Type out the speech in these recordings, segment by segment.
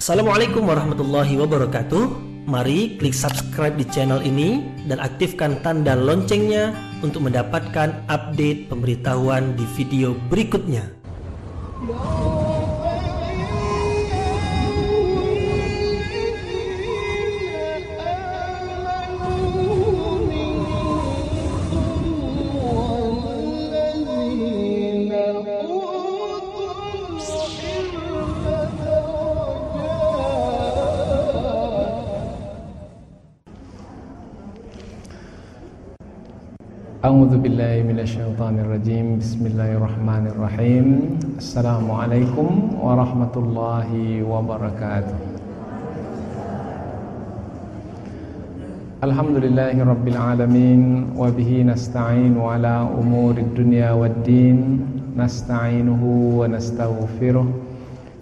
Assalamualaikum warahmatullahi wabarakatuh. Mari klik subscribe di channel ini dan aktifkan tanda loncengnya untuk mendapatkan update pemberitahuan di video berikutnya. A'udzu billahi minasyaitonir rajim. Bismillahirrahmanirrahim. Assalamualaikum warahmatullahi wabarakatuh. Alhamdulillahirabbil alamin wa bihi nasta'inu ala umurid dunya waddin. Nasta'inuhu wa nastaghfiruh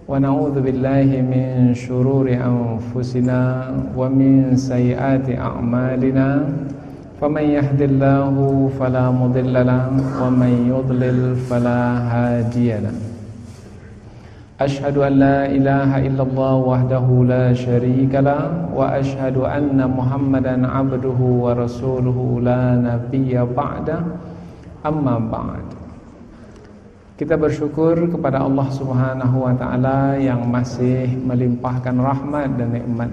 wa na'udzu billahi min shururi anfusina wa min sayyiati a'malina. فمن يهد الله فلا مضل له ومن يضلل فلا هادي له أشهد أن لا إله إلا الله وحده لا شريك له وأشهد أن محمدا عبده ورسوله لا نبي بعده أما بعد. Kita bersyukur kepada Allah Subhanahu wa taala yang masih melimpahkan rahmat dan nikmat.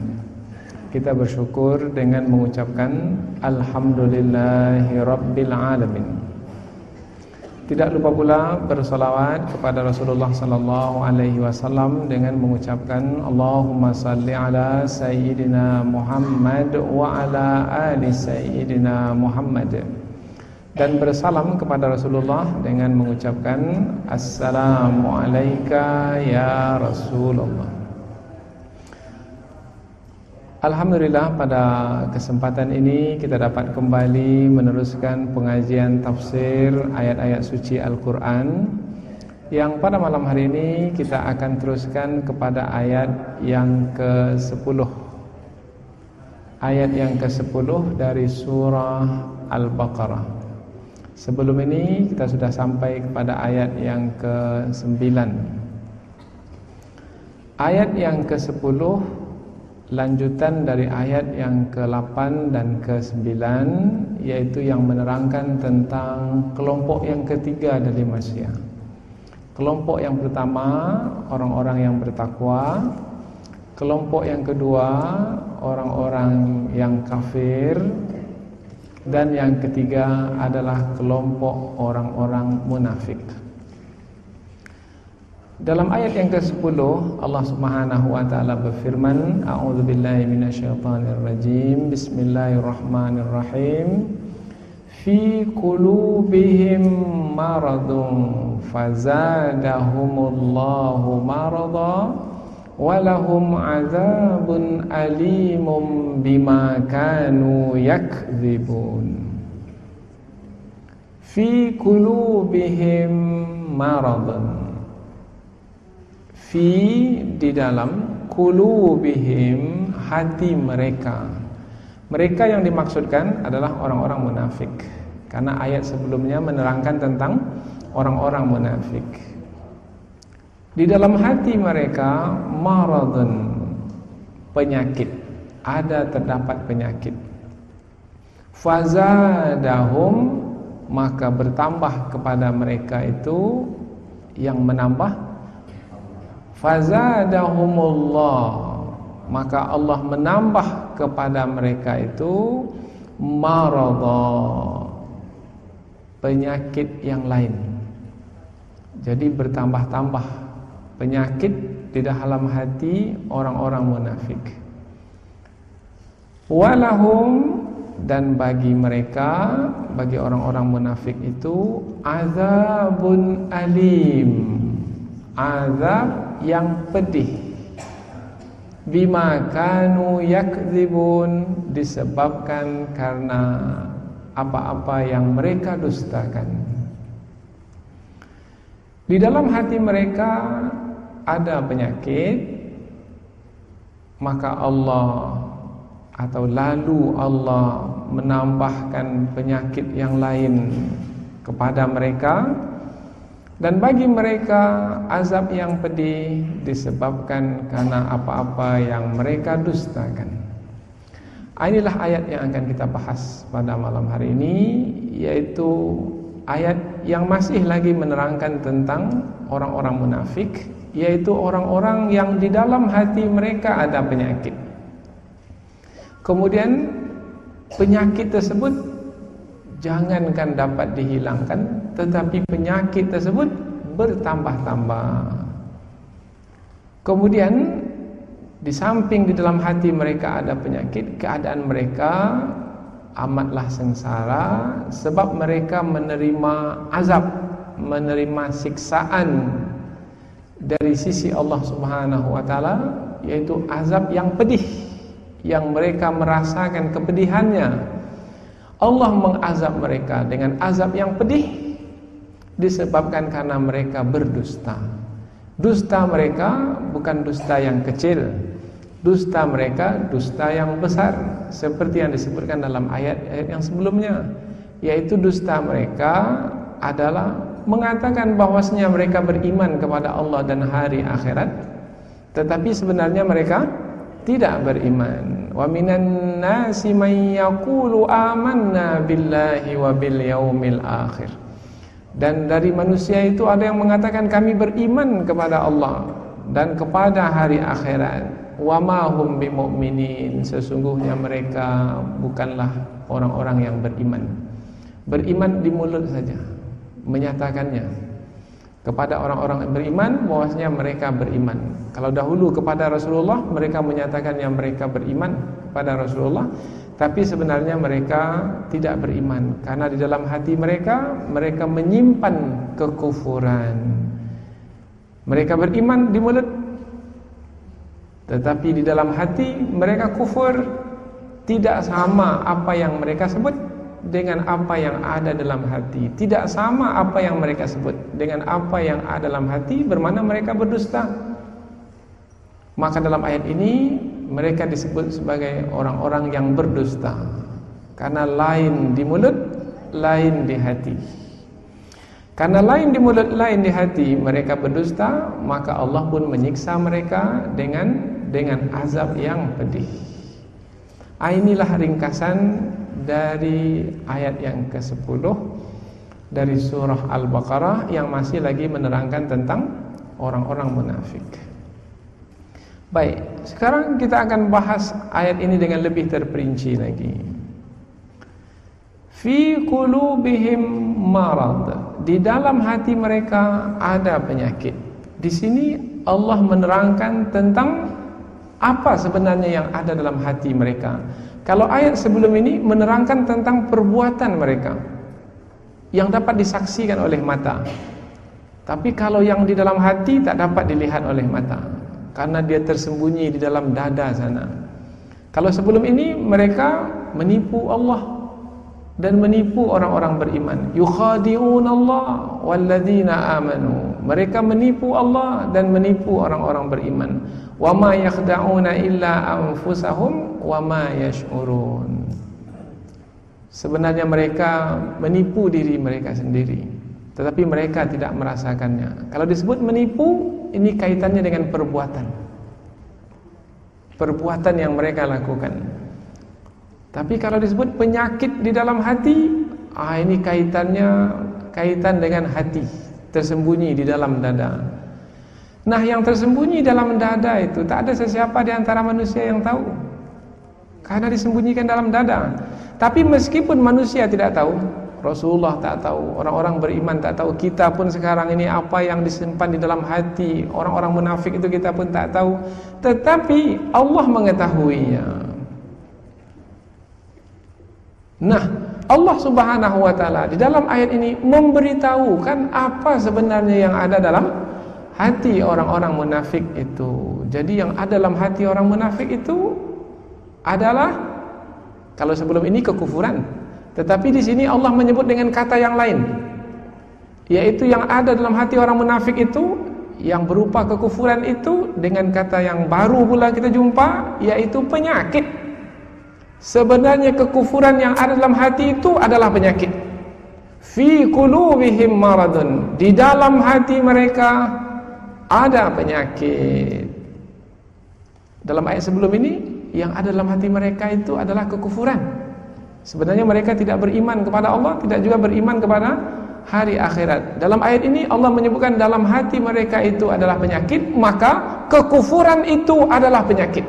Kita bersyukur dengan mengucapkan Alhamdulillahi Rabbil Alamin. Tidak lupa pula bersolawat kepada Rasulullah sallallahu alaihi wasallam dengan mengucapkan Allahumma salli ala Sayyidina Muhammad wa ala ali Sayyidina Muhammad. Dan bersalam kepada Rasulullah dengan mengucapkan Assalamu alayka ya Rasulullah. Alhamdulillah, pada kesempatan ini kita dapat kembali meneruskan pengajian tafsir ayat-ayat suci Al-Quran, yang pada malam hari ini kita akan teruskan kepada ayat yang ke-10. Ayat yang ke-10 dari surah Al-Baqarah. Sebelum ini kita sudah sampai kepada ayat yang ke-9. Ayat yang ke-10 lanjutan dari ayat yang ke-8 dan ke-9, yaitu yang menerangkan tentang kelompok yang ketiga dari manusia. Kelompok yang pertama orang-orang yang bertakwa, kelompok yang kedua orang-orang yang kafir, dan yang ketiga adalah kelompok orang-orang munafik. Dalam ayat yang ke-10 Allah Subhanahu wa taala berfirman, A'udzu billahi minasyaitonir rajim. Bismillahirrahmanirrahim. Fi qulubihim maradun fazadahumullahu marada wa lahum 'adzabun alimun bima kanu yakdzibun. Fi qulubihim maradun, fi di dalam, qulubihim hati mereka. Mereka yang dimaksudkan adalah orang-orang munafik, karena ayat sebelumnya menerangkan tentang orang-orang munafik. Di dalam hati mereka maradun, penyakit, terdapat penyakit. Fazadahum, maka bertambah kepada mereka itu, yang menambah fazadahumullah, maka Allah menambah kepada mereka itu maradha, penyakit yang lain. Jadi bertambah-tambah penyakit di dalam hati orang-orang munafik. Walahum, dan bagi mereka, bagi orang-orang munafik itu azabun alim, azab yang pedih, bima kanu yakdzibun, disebabkan karena apa-apa yang mereka dustakan. Di dalam hati mereka ada penyakit, maka Allah atau lalu Allah menambahkan penyakit yang lain kepada mereka. Dan bagi mereka azab yang pedih disebabkan karena apa-apa yang mereka dustakan. Inilah ayat yang akan kita bahas pada malam hari ini, yaitu ayat yang masih lagi menerangkan tentang orang-orang munafik, yaitu orang-orang yang di dalam hati mereka ada penyakit. Kemudian penyakit tersebut jangankan dapat dihilangkan, tetapi penyakit tersebut bertambah-tambah. Kemudian di samping di dalam hati mereka ada penyakit, keadaan mereka amatlah sengsara sebab mereka menerima azab, menerima siksaan dari sisi Allah Subhanahu wa taala, yaitu azab yang pedih, yang mereka merasakan kepedihannya. Allah mengazab mereka dengan azab yang pedih disebabkan karena mereka berdusta. Dusta mereka bukan dusta yang kecil, dusta mereka dusta yang besar, seperti yang disebutkan dalam ayat-ayat yang sebelumnya, yaitu dusta mereka adalah mengatakan bahwasanya mereka beriman kepada Allah dan hari akhirat, tetapi sebenarnya mereka tidak beriman. Wa minan nasi man yaqulu amanna billahi wa bil yaumil akhir. Dan dari manusia itu ada yang mengatakan kami beriman kepada Allah dan kepada hari akhirat. Wa ma hum bimu'minin, sesungguhnya mereka bukanlah orang-orang yang beriman. Beriman di mulut saja, menyatakannya kepada orang-orang yang beriman bahwasanya mereka beriman. Kalau dahulu kepada Rasulullah mereka menyatakan yang mereka beriman kepada Rasulullah, tapi sebenarnya mereka tidak beriman karena di dalam hati mereka menyimpan kekufuran. Mereka beriman di mulut, tetapi di dalam hati mereka kufur. Tidak sama apa yang mereka sebut dengan apa yang ada dalam hati. Tidak sama apa yang mereka sebut dengan apa yang ada dalam hati, bermana mereka berdusta. Maka dalam ayat ini mereka disebut sebagai orang-orang yang berdusta, karena lain di mulut, lain di hati. Karena lain di mulut, lain di hati mereka berdusta, maka Allah pun menyiksa mereka dengan azab yang pedih. Inilah ringkasan dari ayat yang ke-10 dari surah Al-Baqarah yang masih lagi menerangkan tentang orang-orang munafik. Baik, sekarang kita akan bahas ayat ini dengan lebih terperinci lagi. Fi qulubihim marad, di dalam hati mereka ada penyakit. Di sini Allah menerangkan tentang apa sebenarnya yang ada dalam hati mereka. Kalau ayat sebelum ini menerangkan tentang perbuatan mereka yang dapat disaksikan oleh mata. Tapi kalau yang di dalam hati tak dapat dilihat oleh mata, karena dia tersembunyi di dalam dada sana. Kalau sebelum ini mereka menipu Allah dan menipu orang-orang beriman. Yukhadi'unallaha walladzina amanu. Mereka menipu Allah dan menipu orang-orang beriman. Wa ma yakhda'una illa anfusahum wa ma yash'urun. Sebenarnya mereka menipu diri mereka sendiri, tetapi mereka tidak merasakannya. Kalau disebut menipu, ini kaitannya dengan perbuatan yang mereka lakukan. Tapi kalau disebut penyakit di dalam hati, ini kaitan dengan hati, tersembunyi di dalam dada. Nah, yang tersembunyi dalam dada itu tak ada sesiapa di antara manusia yang tahu, karena disembunyikan dalam dada. Tapi meskipun manusia tidak tahu, Rasulullah tak tahu, orang-orang beriman tak tahu, kita pun sekarang ini apa yang disimpan di dalam hati orang-orang munafik itu kita pun tak tahu, tetapi Allah mengetahuinya. Nah, Allah Subhanahu wa taala di dalam ayat ini memberitahukan apa sebenarnya yang ada dalam hati orang-orang munafik itu. Jadi yang ada dalam hati orang munafik itu adalah, kalau sebelum ini kekufuran, tetapi di sini Allah menyebut dengan kata yang lain, yaitu yang ada dalam hati orang munafik itu yang berupa kekufuran itu dengan kata yang baru pula kita jumpa, yaitu penyakit. Sebenarnya kekufuran yang ada dalam hati itu adalah penyakit. fi qulubihim maradun, di dalam hati mereka ada penyakit. Dalam ayat sebelum ini, yang ada dalam hati mereka itu adalah kekufuran. Sebenarnya mereka tidak beriman kepada Allah, tidak juga beriman kepada hari akhirat. Dalam ayat ini Allah menyebutkan dalam hati mereka itu adalah penyakit, maka kekufuran itu adalah penyakit.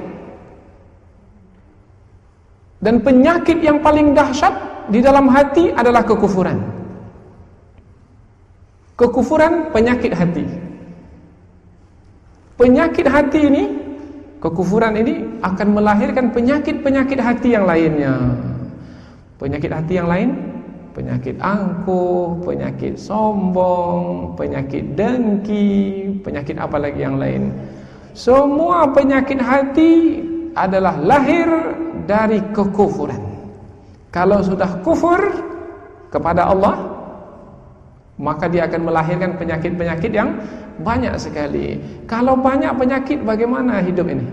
Dan penyakit yang paling dahsyat di dalam hati adalah kekufuran. Kekufuran penyakit hati. Penyakit hati ini, kekufuran ini akan melahirkan penyakit-penyakit hati yang lainnya. Penyakit hati yang lain, penyakit angkuh, penyakit sombong, penyakit dengki, penyakit apa lagi yang lain. Semua penyakit hati adalah lahir dari kekufuran. Kalau sudah kufur kepada Allah, maka dia akan melahirkan penyakit-penyakit yang banyak sekali. Kalau banyak penyakit, bagaimana hidup ini?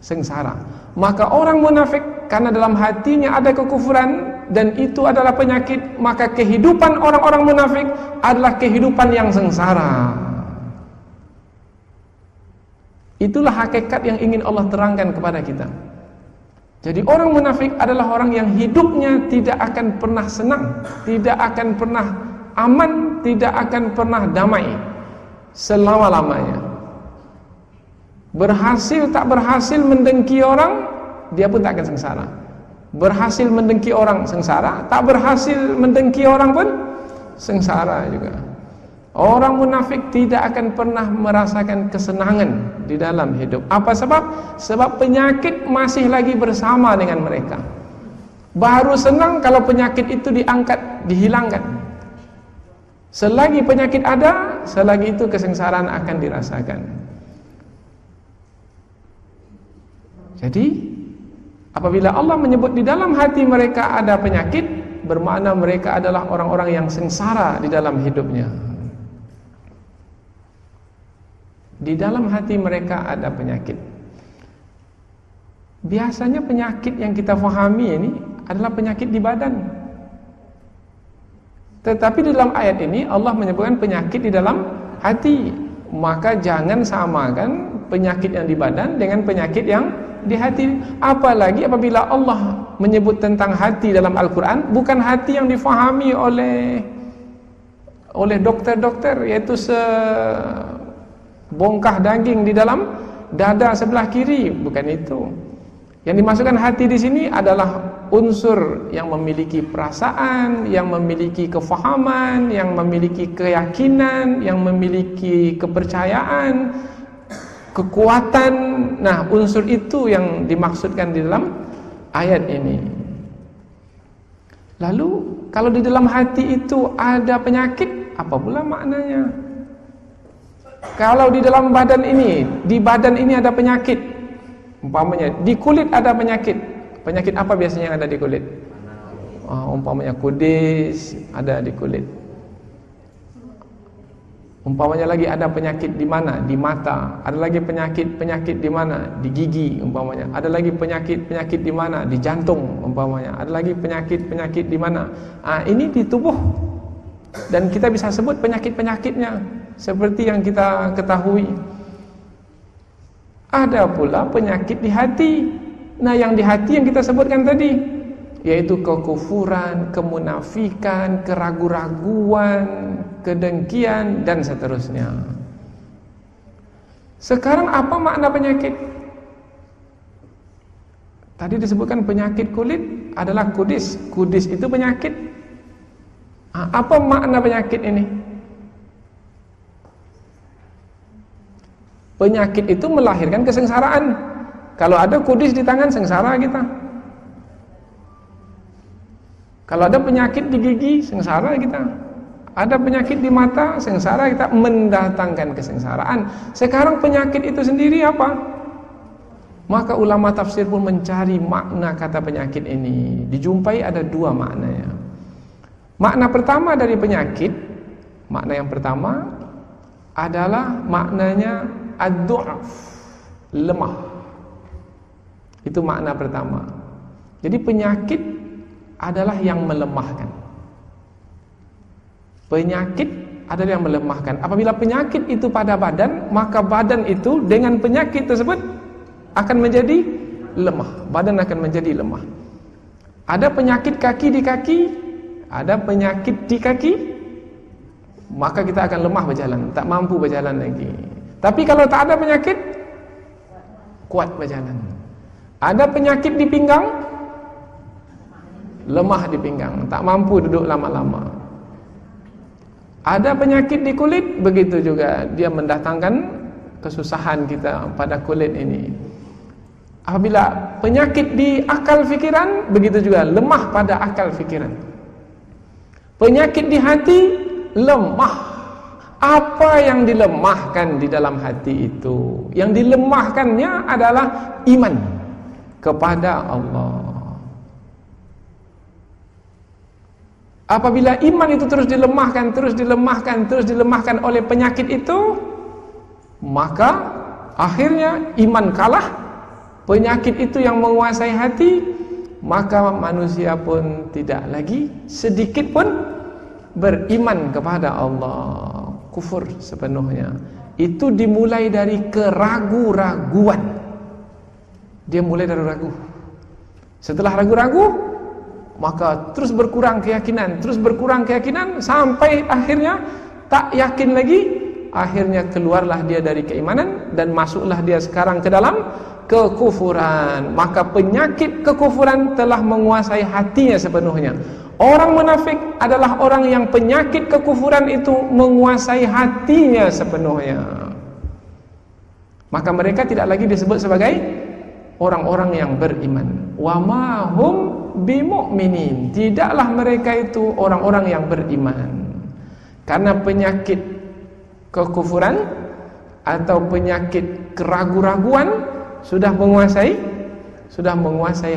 Sengsara. Maka orang munafik, karena dalam hatinya ada kekufuran dan itu adalah penyakit, maka kehidupan orang-orang munafik adalah kehidupan yang sengsara. Itulah hakikat yang ingin Allah terangkan kepada kita. Jadi orang munafik adalah orang yang hidupnya tidak akan pernah senang, tidak akan pernah aman, tidak akan pernah damai selama-lamanya. Berhasil tak berhasil mendengki orang, dia pun tak akan sengsara. Berhasil mendengki orang sengsara, tak berhasil mendengki orang pun sengsara juga. Orang munafik tidak akan pernah merasakan kesenangan di dalam hidup. Apa sebab? Sebab penyakit masih lagi bersama dengan mereka. Baru senang kalau penyakit itu diangkat, dihilangkan. Selagi penyakit ada, selagi itu kesengsaraan akan dirasakan. Jadi apabila Allah menyebut di dalam hati mereka ada penyakit, bermakna mereka adalah orang-orang yang sengsara di dalam hidupnya. Di dalam hati mereka ada penyakit. Biasanya penyakit yang kita fahami ini adalah penyakit di badan. Tetapi di dalam ayat ini Allah menyebutkan penyakit di dalam hati. Maka jangan samakan penyakit yang di badan dengan penyakit yang di hati. Apalagi apabila Allah menyebut tentang hati dalam Al-Quran, bukan hati yang difahami oleh dokter-dokter, yaitu sebongkah daging di dalam dada sebelah kiri, bukan itu. Yang dimasukkan hati di sini adalah unsur yang memiliki perasaan, yang memiliki kefahaman, yang memiliki keyakinan, yang memiliki kepercayaan, kekuatan. Nah, unsur itu yang dimaksudkan di dalam ayat ini. Lalu, kalau di dalam hati itu ada penyakit, apa pula maknanya? Kalau di dalam badan ini, di badan ini ada penyakit, umpamanya di kulit ada penyakit. Penyakit apa biasanya yang ada di kulit? Umpamanya kudis ada di kulit. Umpamanya lagi ada penyakit di mana? Di mata. Ada lagi penyakit di mana? Di gigi umpamanya. Ada lagi penyakit di mana? Di jantung umpamanya. Ada lagi penyakit di mana? Ini di tubuh. Dan kita bisa sebut penyakit-penyakitnya seperti yang kita ketahui. Ada pula penyakit di hati. Nah, yang di hati yang kita sebutkan tadi, yaitu kekufuran, kemunafikan, keraguan-raguan, kedengkian, dan seterusnya. Sekarang apa makna penyakit? Tadi disebutkan penyakit kulit adalah kudis. Kudis itu penyakit. Apa makna penyakit ini? Penyakit itu melahirkan kesengsaraan. Kalau ada kudis di tangan, sengsara kita. Kalau ada penyakit di gigi, sengsara kita. Ada penyakit di mata, sengsara kita, mendatangkan kesengsaraan. Sekarang penyakit itu sendiri apa? Maka ulama tafsir pun mencari makna kata penyakit ini. Dijumpai ada dua maknanya. Makna pertama dari penyakit, makna yang pertama adalah maknanya ad-du'af, lemah. Itu makna pertama. Jadi penyakit adalah yang melemahkan. Penyakit adalah yang melemahkan. Apabila penyakit itu pada badan, maka badan itu dengan penyakit tersebut akan menjadi lemah. Badan akan menjadi lemah. Ada penyakit kaki di kaki, ada penyakit di kaki, maka kita akan lemah berjalan, tak mampu berjalan lagi. Tapi kalau tak ada penyakit, kuat berjalan. Ada penyakit di pinggang, lemah di pinggang, tak mampu duduk lama-lama. Ada penyakit di kulit, begitu juga dia mendatangkan kesusahan kita pada kulit ini. Apabila penyakit di akal fikiran, begitu juga lemah pada akal fikiran. Penyakit di hati, lemah. Apa yang dilemahkan di dalam hati itu? Yang dilemahkannya adalah iman kepada Allah. Apabila iman itu terus dilemahkan oleh penyakit itu, maka akhirnya iman kalah, penyakit itu yang menguasai hati, maka manusia pun tidak lagi sedikit pun beriman kepada Allah, kufur sepenuhnya. Itu dimulai dari keraguan-raguan. Dia mulai dari ragu. Setelah ragu-ragu, maka terus berkurang keyakinan sampai akhirnya tak yakin lagi. Akhirnya keluarlah dia dari keimanan dan masuklah dia sekarang ke dalam kekufuran. Maka penyakit kekufuran telah menguasai hatinya sepenuhnya. Orang munafik adalah orang yang penyakit kekufuran itu menguasai hatinya sepenuhnya. Maka mereka tidak lagi disebut sebagai orang-orang yang beriman. Wa ma hum bimu'minin. Tidaklah mereka itu orang-orang yang beriman. Karena penyakit kekufuran atau penyakit keraguan-raguan sudah menguasai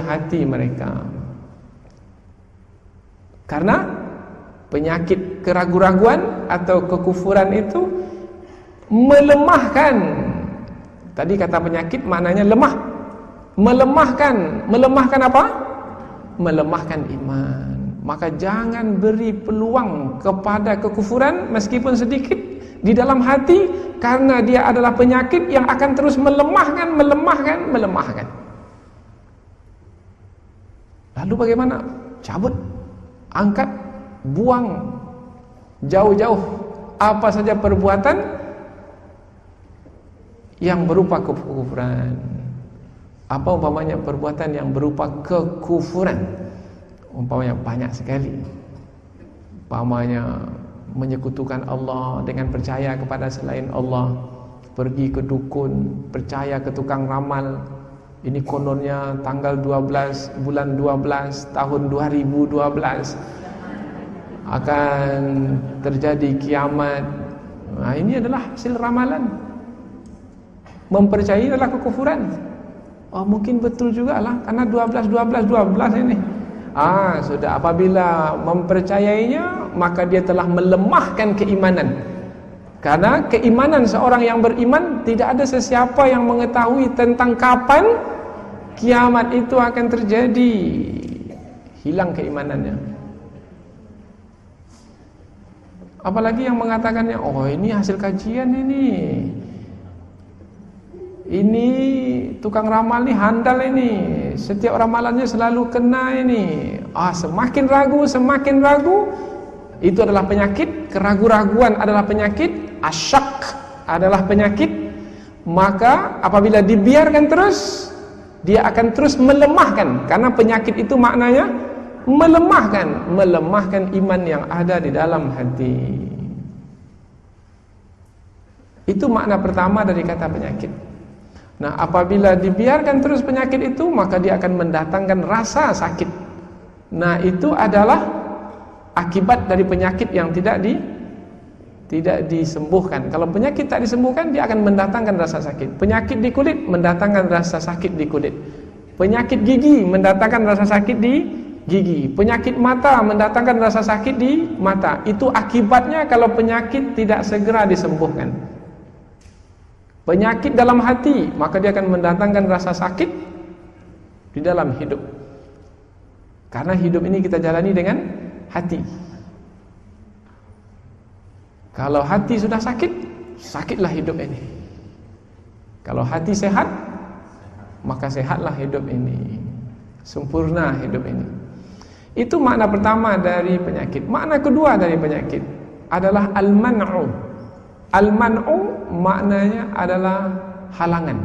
hati mereka. Karena penyakit keraguan-raguan atau kekufuran itu melemahkan. Tadi kata penyakit maknanya lemah. Melemahkan apa? Melemahkan iman. Maka jangan beri peluang kepada kekufuran meskipun sedikit di dalam hati, karena dia adalah penyakit yang akan terus melemahkan. Lalu bagaimana? Cabut, angkat, buang jauh-jauh apa saja perbuatan yang berupa kekufuran. Apa umpamanya perbuatan yang berupa kekufuran? Umpamanya banyak sekali. Umpamanya menyekutukan Allah dengan percaya kepada selain Allah, pergi ke dukun, percaya ke tukang ramal. Ini kononnya tanggal 12 bulan 12 tahun 2012 akan terjadi kiamat. Nah, ini adalah hasil ramalan. Mempercayai adalah kekufuran. Oh, mungkin betul juga lah, karena 12 ini. Sudah, apabila mempercayainya, maka dia telah melemahkan keimanan. Karena keimanan seorang yang beriman, tidak ada sesiapa yang mengetahui tentang kapan kiamat itu akan terjadi. Hilang keimanannya. Apalagi yang mengatakannya, oh ini hasil kajian ini tukang ramal nih handal ini, setiap ramalannya selalu kena ini. Semakin ragu, itu adalah penyakit. Keraguan-raguan adalah penyakit. Asyak adalah penyakit. Maka apabila dibiarkan terus, dia akan terus melemahkan. Karena penyakit itu maknanya melemahkan iman yang ada di dalam hati. Itu makna pertama dari kata penyakit. Nah, apabila dibiarkan terus penyakit itu, maka dia akan mendatangkan rasa sakit. Nah, itu adalah akibat dari penyakit yang tidak disembuhkan. Kalau penyakit tak disembuhkan, dia akan mendatangkan rasa sakit. Penyakit di kulit mendatangkan rasa sakit di kulit. Penyakit gigi mendatangkan rasa sakit di gigi. Penyakit mata mendatangkan rasa sakit di mata. Itu akibatnya kalau penyakit tidak segera disembuhkan. Penyakit dalam hati, maka dia akan mendatangkan rasa sakit di dalam hidup. Karena hidup ini kita jalani dengan hati. Kalau hati sudah sakit, sakitlah hidup ini. Kalau hati sehat, maka sehatlah hidup ini. Sempurna hidup ini. Itu makna pertama dari penyakit. Makna kedua dari penyakit adalah al-man'u. Al-man'u maknanya adalah halangan.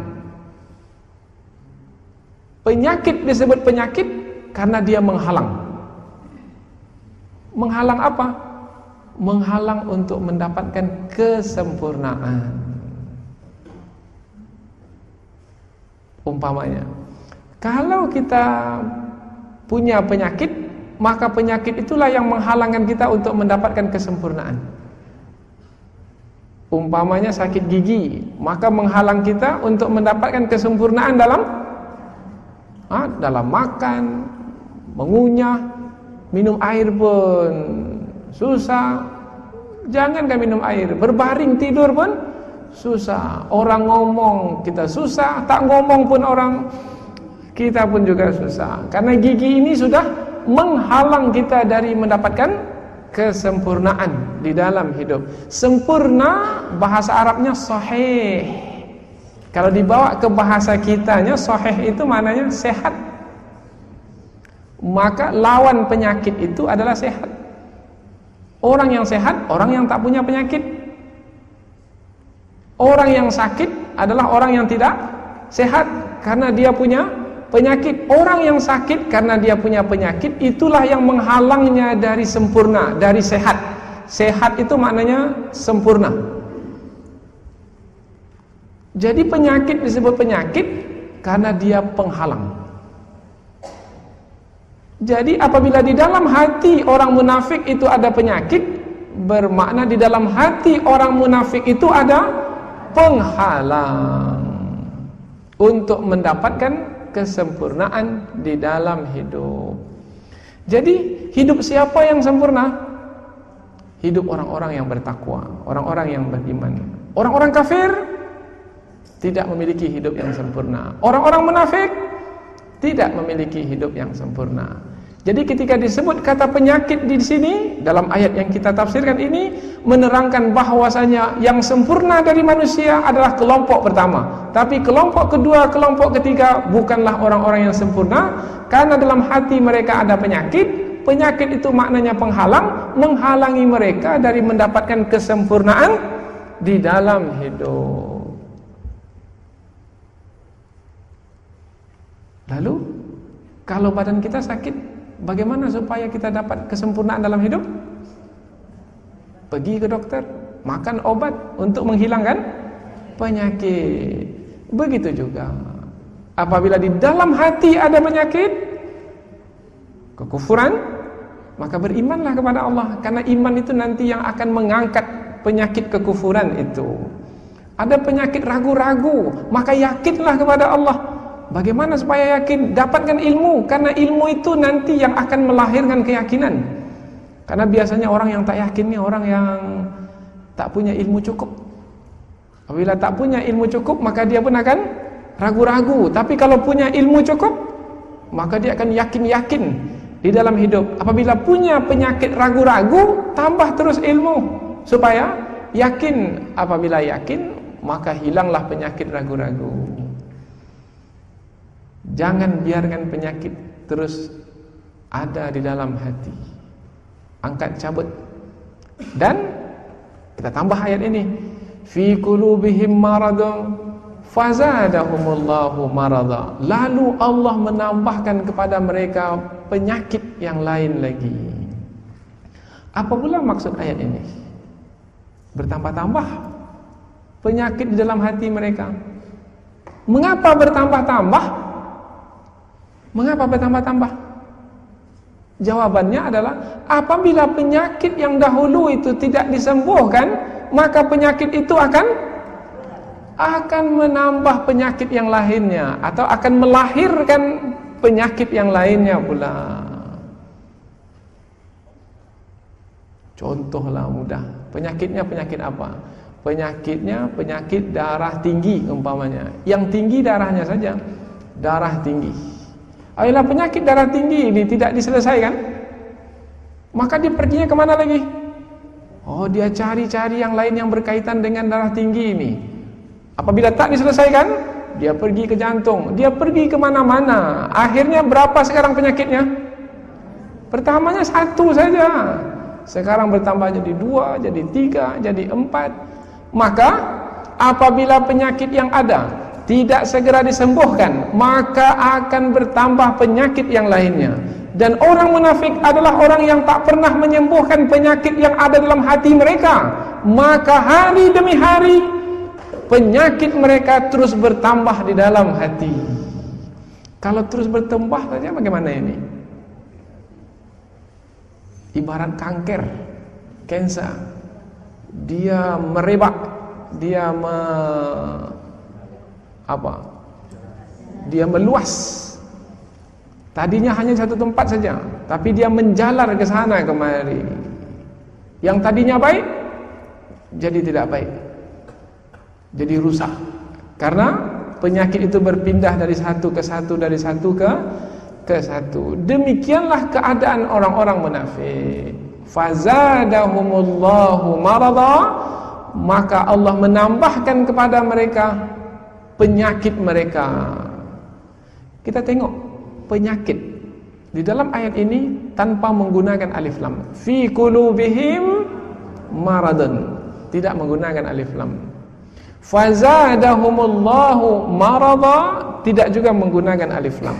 Penyakit disebut penyakit karena dia menghalang. Menghalang apa? Menghalang untuk mendapatkan kesempurnaan. Umpamanya, kalau kita punya penyakit, maka penyakit itulah yang menghalangkan kita untuk mendapatkan kesempurnaan. Umpamanya sakit gigi, maka menghalang kita untuk mendapatkan kesempurnaan dalam makan, mengunyah, minum air pun susah. Jangankan minum air, berbaring tidur pun susah. Orang ngomong kita susah, tak ngomong pun orang kita pun juga susah. Karena gigi ini sudah menghalang kita dari mendapatkan kesempurnaan di dalam hidup. Sempurna bahasa Arabnya sahih. Kalau dibawa ke bahasa kitanya, sahih itu maknanya sehat. Maka lawan penyakit itu adalah sehat. Orang yang sehat, orang yang tak punya penyakit. Orang yang sakit adalah orang yang tidak sehat karena dia punya penyakit. Orang yang sakit karena dia punya penyakit, itulah yang menghalangnya dari sempurna, dari sehat. Sehat itu maknanya sempurna. Jadi penyakit disebut penyakit karena dia penghalang. Jadi apabila di dalam hati orang munafik itu ada penyakit, bermakna di dalam hati orang munafik itu ada penghalang untuk mendapatkan kesempurnaan di dalam hidup. Jadi hidup siapa yang sempurna? Hidup orang-orang yang bertakwa, orang-orang yang beriman. Orang-orang kafir tidak memiliki hidup yang sempurna. Orang-orang munafik tidak memiliki hidup yang sempurna. Jadi ketika disebut kata penyakit di sini dalam ayat yang kita tafsirkan ini menerangkan bahwasanya yang sempurna dari manusia adalah kelompok pertama. Tapi kelompok kedua, kelompok ketiga bukanlah orang-orang yang sempurna karena dalam hati mereka ada penyakit. Penyakit itu maknanya penghalang, menghalangi mereka dari mendapatkan kesempurnaan di dalam hidup. Lalu kalau badan kita sakit, bagaimana supaya kita dapat kesempurnaan dalam hidup? Pergi ke dokter, makan obat untuk menghilangkan penyakit. Begitu juga apabila di dalam hati ada penyakit kekufuran, maka berimanlah kepada Allah, karena iman itu nanti yang akan mengangkat penyakit kekufuran itu. Ada penyakit ragu-ragu, maka yakinlah kepada Allah. Bagaimana supaya yakin? Dapatkan ilmu, karena ilmu itu nanti yang akan melahirkan keyakinan. Karena biasanya orang yang tak yakin ini orang yang tak punya ilmu cukup. Apabila tak punya ilmu cukup, maka dia pun akan ragu-ragu. Tapi kalau punya ilmu cukup, maka dia akan yakin-yakin di dalam hidup. Apabila punya penyakit ragu-ragu, tambah terus ilmu supaya yakin. Apabila yakin, maka hilanglah penyakit ragu-ragu. Jangan biarkan penyakit terus ada di dalam hati. Angkat, cabut. Dan kita tambah ayat ini, fi qulubihim maradun fazadahumullahu marada. Lalu Allah menambahkan kepada mereka penyakit yang lain lagi. Apa pula maksud ayat ini? Bertambah-tambah penyakit di dalam hati mereka. Mengapa bertambah-tambah? Mengapa bertambah-tambah? Jawabannya adalah apabila penyakit yang dahulu itu tidak disembuhkan, maka penyakit itu akan menambah penyakit yang lainnya, atau akan melahirkan penyakit yang lainnya pula. Contohlah mudah. Penyakitnya penyakit apa? Penyakitnya penyakit darah tinggi umpamanya. Yang tinggi darahnya saja, darah tinggi. Apabila penyakit darah tinggi ini tidak diselesaikan, maka dia perginya kemana lagi? Oh, dia cari-cari yang lain yang berkaitan dengan darah tinggi ini. Apabila tak diselesaikan, dia pergi ke jantung, dia pergi ke mana-mana. Akhirnya berapa sekarang penyakitnya? Pertamanya 1 saja, sekarang bertambah jadi 2, jadi 3, jadi 4. Maka apabila penyakit yang ada tidak segera disembuhkan, maka akan bertambah penyakit yang lainnya. Dan orang munafik adalah orang yang tak pernah menyembuhkan penyakit yang ada dalam hati mereka. Maka hari demi hari penyakit mereka terus bertambah di dalam hati. Kalau terus bertambah saja bagaimana ini? Ibarat kanker, kanker. Dia merebak, dia dia meluas. Tadinya hanya satu tempat saja, tapi dia menjalar ke sana kemari. Yang tadinya baik jadi tidak baik, jadi rusak. Karena penyakit itu berpindah dari satu ke satu, dari satu ke satu. Demikianlah keadaan orang-orang munafik. Fazadahumullahu marada, maka Allah menambahkan kepada mereka penyakit mereka. Kita tengok penyakit di dalam ayat ini tanpa menggunakan alif lam. Fi qulubihim maradun, tidak menggunakan alif lam. Fazadahumullahu marada, tidak juga menggunakan alif lam.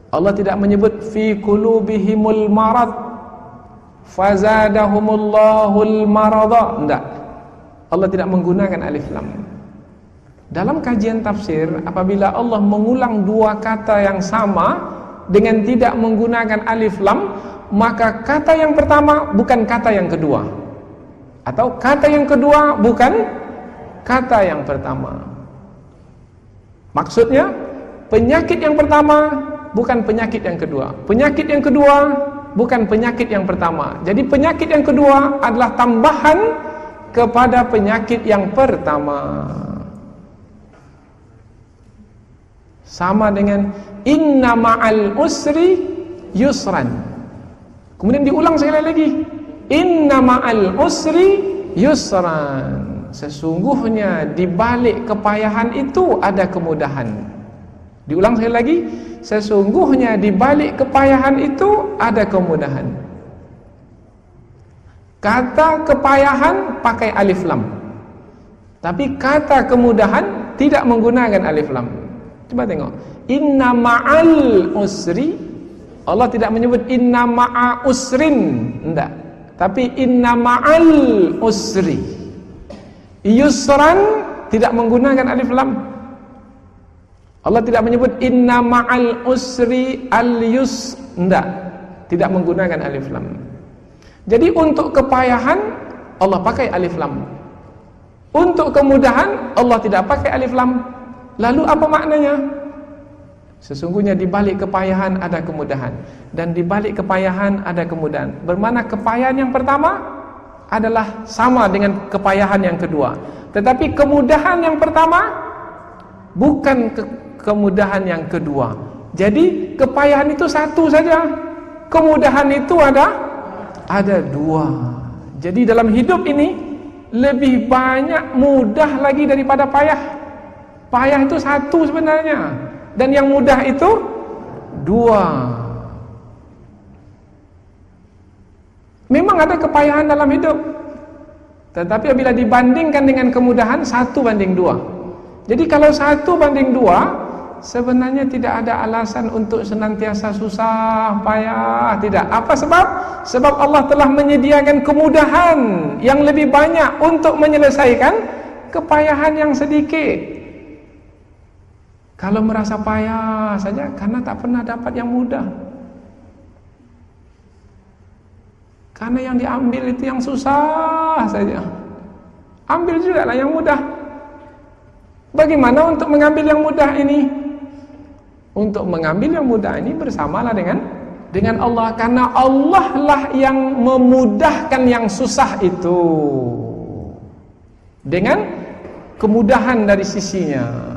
Allah tidak menyebut fi qulubihimul marad, fazadahumullahul marada, tidak. Allah tidak menggunakan alif lam. Dalam kajian tafsir, apabila Allah mengulang 2 kata yang sama dengan tidak menggunakan alif lam, maka kata yang pertama bukan kata yang kedua, atau kata yang kedua bukan kata yang pertama. Maksudnya, penyakit yang pertama bukan penyakit yang kedua, penyakit yang kedua bukan penyakit yang pertama. Jadi penyakit yang kedua adalah tambahan kepada penyakit yang pertama. Sama dengan inna ma'al usri yusran. Kemudian diulang sekali lagi, inna ma'al usri yusran. Sesungguhnya di balik kepayahan itu ada kemudahan. Diulang sekali lagi, sesungguhnya di balik kepayahan itu ada kemudahan. Kata kepayahan pakai alif lam, tapi kata kemudahan tidak menggunakan alif lam. Coba tengok, inna ma'al usri, Allah tidak menyebut inna ma'a usrin, enggak, tapi inna ma'al usri. Yusran tidak menggunakan alif lam. Allah tidak menyebut inna ma'al usri al-yus, enggak, tidak menggunakan alif lam. Jadi untuk kepayahan Allah pakai alif lam, untuk kemudahan Allah tidak pakai alif lam. Lalu apa maknanya? Sesungguhnya di balik kepayahan ada kemudahan, dan di balik kepayahan ada kemudahan. Bermakna kepayahan yang pertama adalah sama dengan kepayahan yang kedua, tetapi kemudahan yang pertama bukan kemudahan yang kedua. Jadi kepayahan itu satu saja, kemudahan itu ada 2. Jadi dalam hidup ini lebih banyak mudah lagi daripada payah. Payah itu 1 sebenarnya, dan yang mudah itu 2. Memang ada kepayahan dalam hidup, tetapi bila dibandingkan dengan kemudahan 1:2. Jadi kalau 1:2, sebenarnya tidak ada alasan untuk senantiasa susah, payah, tidak. Apa sebab? Sebab Allah telah menyediakan kemudahan yang lebih banyak untuk menyelesaikan kepayahan yang sedikit. Kalau merasa payah saja karena tak pernah dapat yang mudah, karena yang diambil itu yang susah saja, ambil juga lah yang mudah. Bagaimana untuk mengambil yang mudah ini? Untuk mengambil yang mudah ini bersamalah dengan Allah, karena Allah lah yang memudahkan yang susah itu dengan kemudahan dari sisinya.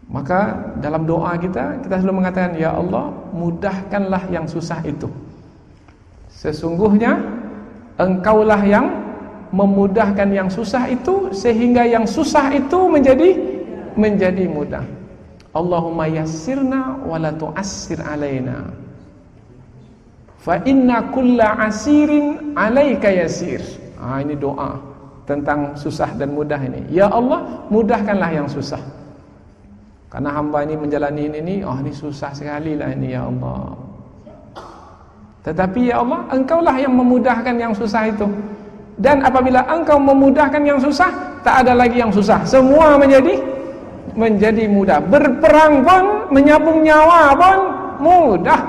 Maka dalam doa kita selalu mengatakan, ya Allah, mudahkanlah yang susah itu. Sesungguhnya Engkaulah yang memudahkan yang susah itu, sehingga yang susah itu menjadi mudah. Allahumma yassirna wa la tu'assir alaina, fa inna kulla asirin alaika yasir. Ini doa tentang susah dan mudah ini. Ya Allah, mudahkanlah yang susah, karena hamba ini menjalani ini ini susah sekali lah ini ya Allah. Tetapi ya Allah, Engkaulah yang memudahkan yang susah itu. Dan apabila Engkau memudahkan yang susah, tak ada lagi yang susah, semua menjadi mudah. Berperang pun, menyambung nyawa pun mudah.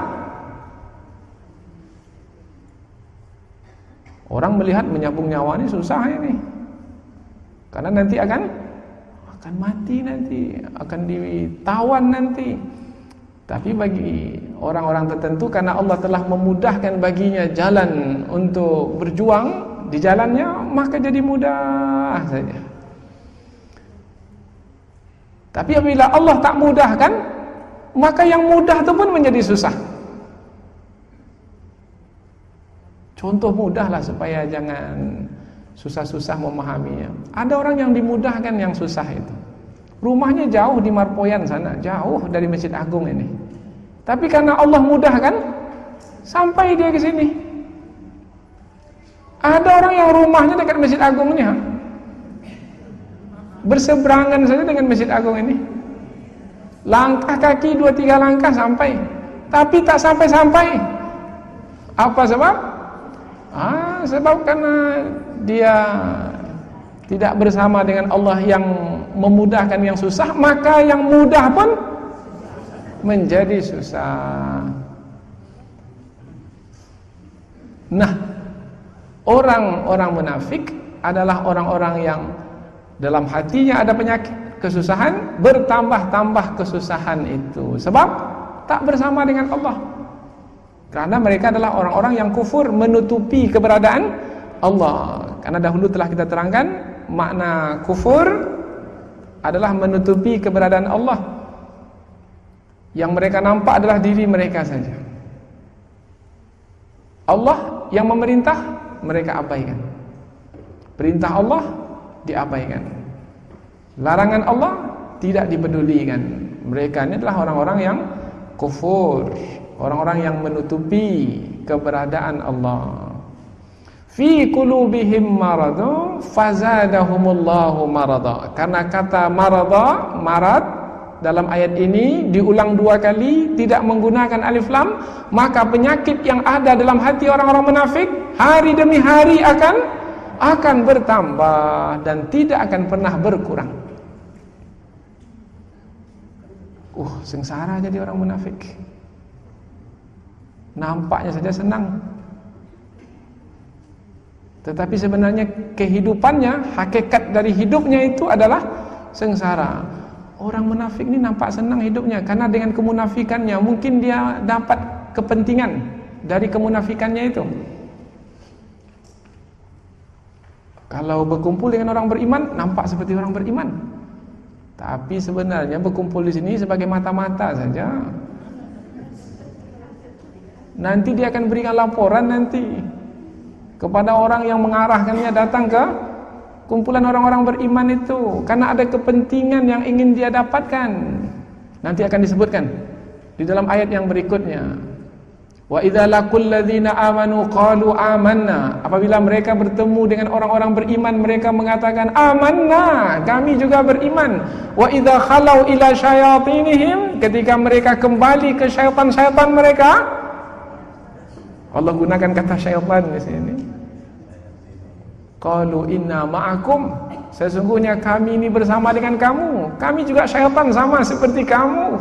Orang melihat menyambung nyawa ini susah ini, karena nanti akan mati nanti, akan ditawan nanti. Tapi bagi orang-orang tertentu, karena Allah telah memudahkan baginya jalan untuk berjuang di jalannya, maka jadi mudah saja. Tapi apabila Allah tak mudahkan, maka yang mudah itu pun menjadi susah. Contoh mudah lah supaya jangan susah-susah memahaminya. Ada orang yang dimudahkan yang susah itu, rumahnya jauh di Marpoyan sana, jauh dari Masjid Agung ini. Tapi karena Allah mudahkan, sampai dia ke sini. Ada orang yang rumahnya dekat Masjid Agungnya, berseberangan saja dengan Masjid Agung ini, langkah kaki 2-3 langkah sampai, tapi tak sampai-sampai. Apa sebab? Sebab karena dia tidak bersama dengan Allah yang memudahkan yang susah, maka yang mudah pun menjadi susah. Nah, orang-orang munafik adalah orang-orang yang dalam hatinya ada penyakit kesusahan, bertambah-tambah kesusahan itu sebab tak bersama dengan Allah. Karena mereka adalah orang-orang yang kufur, menutupi keberadaan Allah. Karena dahulu telah kita terangkan, makna kufur adalah menutupi keberadaan Allah. Yang mereka nampak adalah diri mereka saja. Allah yang memerintah, mereka abaikan. Perintah Allah diabaikan. Larangan Allah tidak dipedulikan. Mereka ini adalah orang-orang yang kufur, orang-orang yang menutupi keberadaan Allah. Fi qulubihim maradun fazadahumullahu marada. Karena kata marada, marad dalam ayat ini diulang 2 kali, tidak menggunakan alif lam, maka penyakit yang ada dalam hati orang-orang munafik hari demi hari akan bertambah dan tidak akan pernah berkurang. Sengsara jadi orang munafik. Nampaknya saja senang, tetapi sebenarnya kehidupannya, hakikat dari hidupnya itu adalah sengsara. Orang munafik ini nampak senang hidupnya, karena dengan kemunafikannya mungkin dia dapat kepentingan dari kemunafikannya itu. Kalau berkumpul dengan orang beriman, nampak seperti orang beriman, tapi sebenarnya berkumpul di sini sebagai mata-mata saja. Nanti dia akan berikan laporan nanti kepada orang yang mengarahkannya datang ke kumpulan orang-orang beriman itu, karena ada kepentingan yang ingin dia dapatkan. Nanti akan disebutkan di dalam ayat yang berikutnya. Wa idza laqul ladzina amanu qalu amanna. Apabila mereka bertemu dengan orang-orang beriman, mereka mengatakan amanna, kami juga beriman. Wa idza khalau ila syayatinihim, ketika mereka kembali ke syaitan-syaitan mereka, Allah gunakan kata syaitan di sini. Qalu inna ma'akum, sesungguhnya kami ini bersama dengan kamu, kami juga syaitan sama seperti kamu.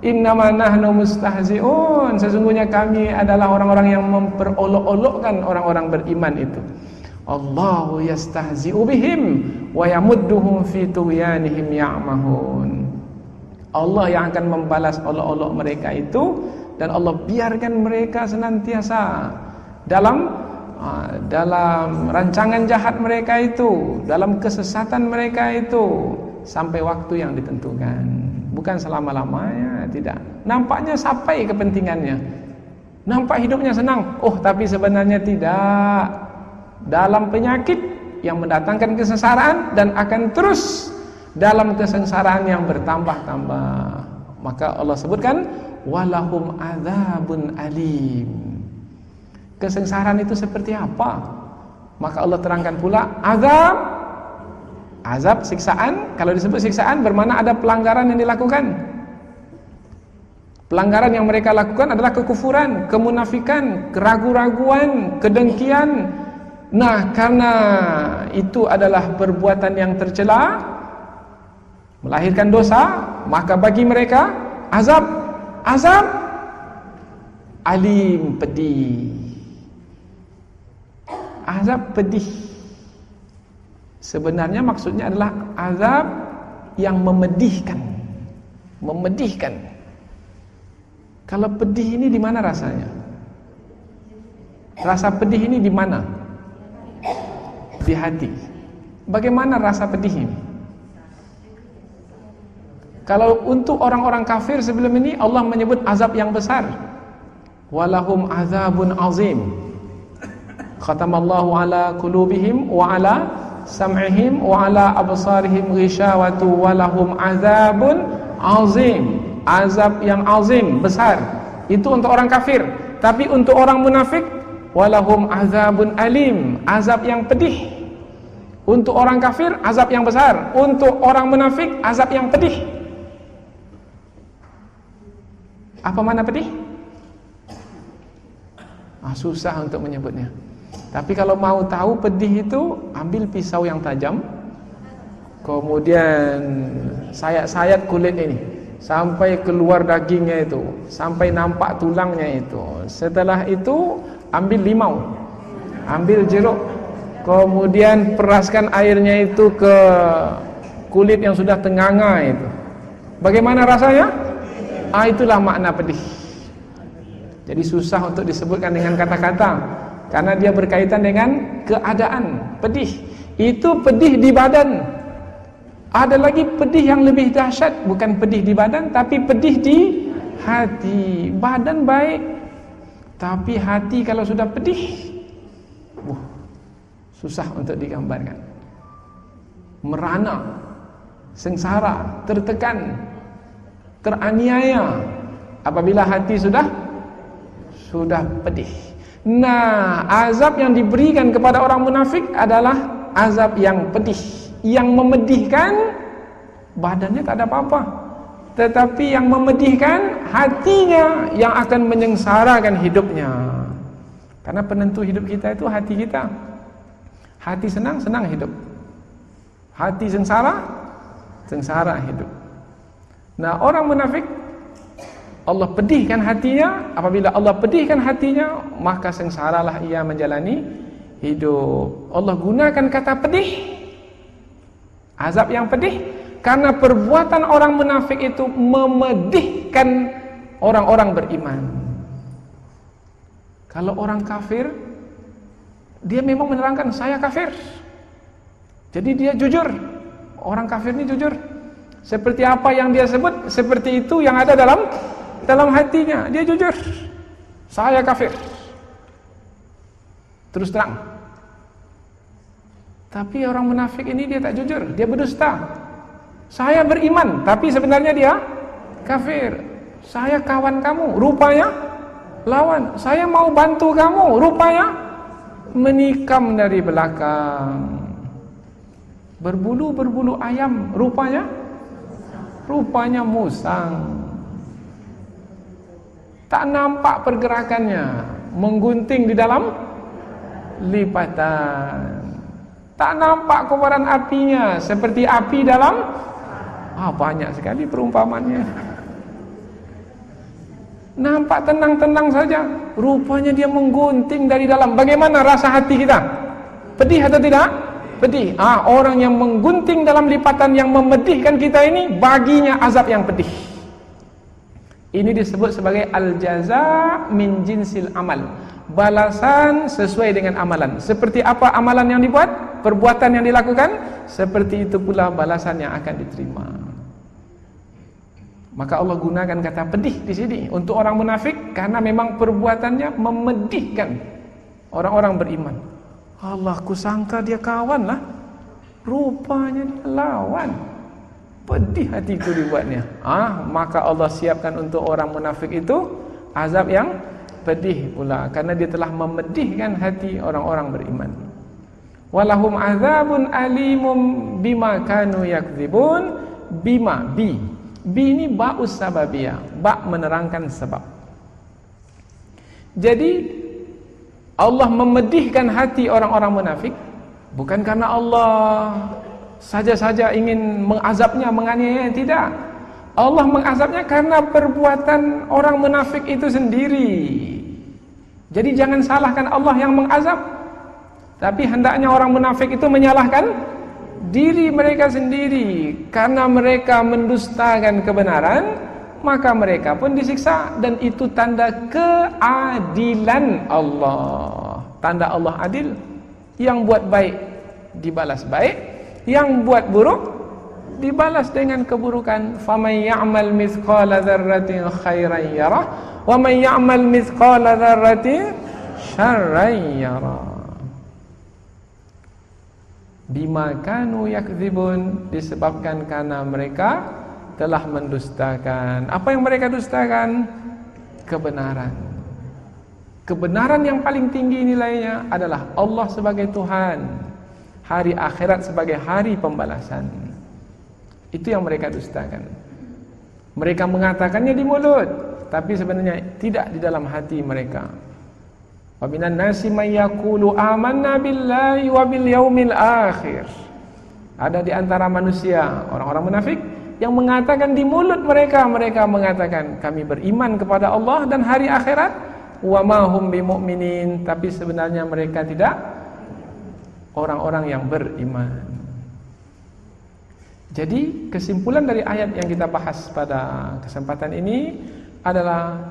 Innama nahnu mustahzi'un, sesungguhnya kami adalah orang-orang yang memperolok-olokkan orang-orang beriman itu. Allahu yastahzi'u bihim wa yamudduhum fi tughyanihim ya'mahun. Allah yang akan membalas olok-olok mereka itu, dan Allah biarkan mereka senantiasa dalam rancangan jahat mereka itu, dalam kesesatan mereka itu, sampai waktu yang ditentukan. Bukan selama-lamanya, tidak. Nampaknya sampai kepentingannya, Nampak hidupnya senang. Oh, tapi sebenarnya tidak. Dalam penyakit yang mendatangkan kesengsaraan dan akan terus dalam kesengsaraan yang bertambah-tambah. Maka Allah sebutkan walahum adzabun alim. Kesengsaraan itu seperti apa? Maka Allah terangkan pula azab. Azab siksaan, kalau disebut siksaan bermakna ada pelanggaran yang dilakukan. Pelanggaran yang mereka lakukan adalah kekufuran, kemunafikan, keraguan-raguan, kedengkian. Nah, karena itu adalah perbuatan yang tercela, melahirkan dosa, maka bagi mereka azab alim, pedih. Azab pedih. Sebenarnya maksudnya adalah azab yang memedihkan. Memedihkan. Kalau pedih ini di mana rasanya? Rasa pedih ini di mana? Di hati. Bagaimana rasa pedih ini? Kalau untuk orang-orang kafir sebelum ini Allah menyebut azab yang besar. Walahum azabun azim. Khatamallahu ala qulubihim wa ala sam'ihim wa ala absarihim ghishawatu walahum azabun azim. Azab yang azim, besar. Itu untuk orang kafir. Tapi untuk orang munafik, walahum azabun alim, azab yang pedih. Untuk orang kafir, azab yang besar. Untuk orang munafik, azab yang pedih. Apa mana pedih? Susah untuk menyebutnya. Tapi kalau mau tahu pedih itu, ambil pisau yang tajam, kemudian sayat-sayat kulit ini sampai keluar dagingnya itu, sampai nampak tulangnya itu. Setelah itu ambil limau, ambil jeruk, kemudian peraskan airnya itu ke kulit yang sudah tenganga itu. Bagaimana rasanya? Itulah makna pedih. Jadi susah untuk disebutkan dengan kata-kata, karena dia berkaitan dengan keadaan. Pedih itu pedih di badan. Ada lagi pedih yang lebih dahsyat, bukan pedih di badan, tapi pedih di hati. Badan baik, tapi hati kalau sudah pedih, susah untuk digambarkan. Merana, sengsara, tertekan, teraniaya apabila hati sudah pedih. Nah, azab yang diberikan kepada orang munafik adalah azab yang pedih, yang memedihkan. Badannya tak ada apa-apa, tetapi yang memedihkan hatinya, yang akan menyengsarakan hidupnya. Karena penentu hidup kita itu hati kita. Hati senang, senang hidup. Hati sengsara, sengsara hidup. Nah, orang munafik, Allah pedihkan hatinya. Apabila Allah pedihkan hatinya, maka sengsaralah ia menjalani hidup. Allah gunakan kata pedih, azab yang pedih, karena perbuatan orang munafik itu memedihkan orang-orang beriman. Kalau orang kafir, dia memang menerangkan saya kafir, jadi dia jujur. Orang kafir ini jujur. Seperti apa yang dia sebut, seperti itu yang ada dalam hatinya. Dia jujur, saya kafir, terus terang. Tapi orang munafik ini dia tak jujur, dia berdusta. Saya beriman, tapi sebenarnya dia kafir. Saya kawan kamu, rupanya lawan. Saya mau bantu kamu, rupanya menikam dari belakang. Berbulu ayam, rupanya musang. Tak nampak pergerakannya, menggunting di dalam lipatan. Tak nampak kobaran apinya, seperti api dalam banyak sekali perumpamannya. Nampak tenang-tenang saja, rupanya dia menggunting dari dalam. Bagaimana rasa hati kita? Pedih atau tidak? Pedih. Orang yang menggunting dalam lipatan yang memedihkan kita ini, baginya azab yang pedih. Ini disebut sebagai al-jaza min jinsil amal. Balasan sesuai dengan amalan. Seperti apa amalan yang dibuat, perbuatan yang dilakukan, seperti itu pula balasan yang akan diterima. Maka Allah gunakan kata pedih di sini untuk orang munafik karena memang perbuatannya memedihkan orang-orang beriman. Allah, kusangka dia kawan lah, rupanya dia lawan. Pedih hatiku dibuatnya. Maka Allah siapkan untuk orang munafik itu azab yang pedih pula karena dia telah memedihkan hati orang-orang beriman. Walahum azabun alimum bima kanu yakdzibun. Bima, bi ini ba'us sababiyah, ba' menerangkan sebab. Jadi Allah memedihkan hati orang-orang munafik bukan karena Allah saja-saja ingin mengazabnya, menganiaya, tidak. Allah mengazabnya karena perbuatan orang munafik itu sendiri. Jadi jangan salahkan Allah yang mengazab, tapi hendaknya orang munafik itu menyalahkan diri mereka sendiri. Karena mereka mendustakan kebenaran, maka mereka pun disiksa. Dan itu tanda keadilan Allah. Tanda Allah adil. Yang buat baik dibalas baik, yang buat buruk dibalas dengan keburukan. Faman ya'mal mithqala dzarratin khairan yarah wa man ya'mal mithqala dzarratin syarran yarah. Bima kanu yakdzibun, disebabkan karena mereka telah mendustakan. Apa yang mereka dustakan? Kebenaran. Kebenaran yang paling tinggi nilainya adalah Allah sebagai Tuhan, hari akhirat sebagai hari pembalasan. Itu yang mereka dustakan. Mereka mengatakannya di mulut, tapi sebenarnya tidak di dalam hati mereka. Wa minan nasi may yaqulu amanna billahi wa bil yaumil akhir. Ada di antara manusia orang-orang munafik yang mengatakan di mulut mereka mengatakan kami beriman kepada Allah dan hari akhirat, wa ma hum bimu'minin, tapi sebenarnya mereka tidak orang-orang yang beriman. Jadi kesimpulan dari ayat yang kita bahas pada kesempatan ini adalah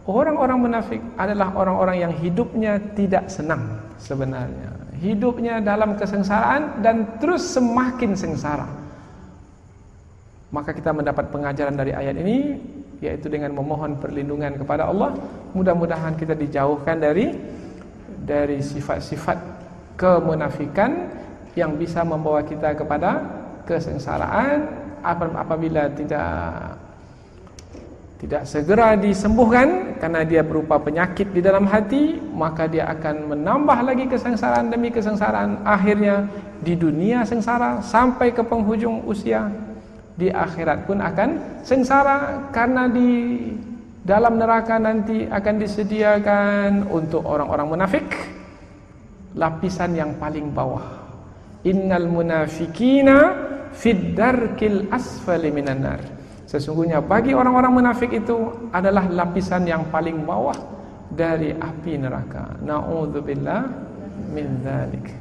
orang-orang munafik adalah orang-orang yang hidupnya tidak senang sebenarnya. Hidupnya dalam kesengsaraan dan terus semakin sengsara. Maka kita mendapat pengajaran dari ayat ini, yaitu dengan memohon perlindungan kepada Allah. Mudah-mudahan kita dijauhkan dari sifat-sifat kemunafikan yang bisa membawa kita kepada kesengsaraan apabila tidak segera disembuhkan karena dia berupa penyakit di dalam hati, maka dia akan menambah lagi kesengsaraan demi kesengsaraan. Akhirnya di dunia sengsara sampai ke penghujung usia, di akhirat pun akan sengsara karena di dalam neraka nanti akan disediakan untuk orang-orang munafik lapisan yang paling bawah. Innal munafikina fid darkil asfali minan nar. Sesungguhnya bagi orang-orang munafik itu adalah lapisan yang paling bawah dari api neraka. Na'udzubillah min dzalik.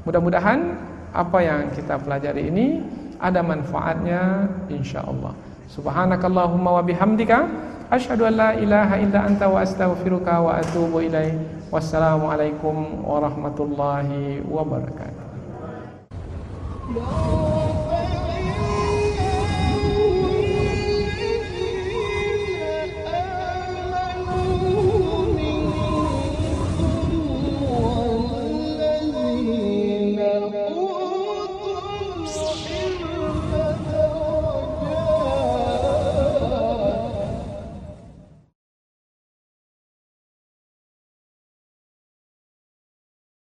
Mudah-mudahan apa yang kita pelajari ini ada manfaatnya insyaallah. Subhanakallahumma wa bihamdika asyhadu an la ilaha illa anta wa astaghfiruka wa atubu ilaik. Wassalamualaikum warahmatullahi wabarakatuh.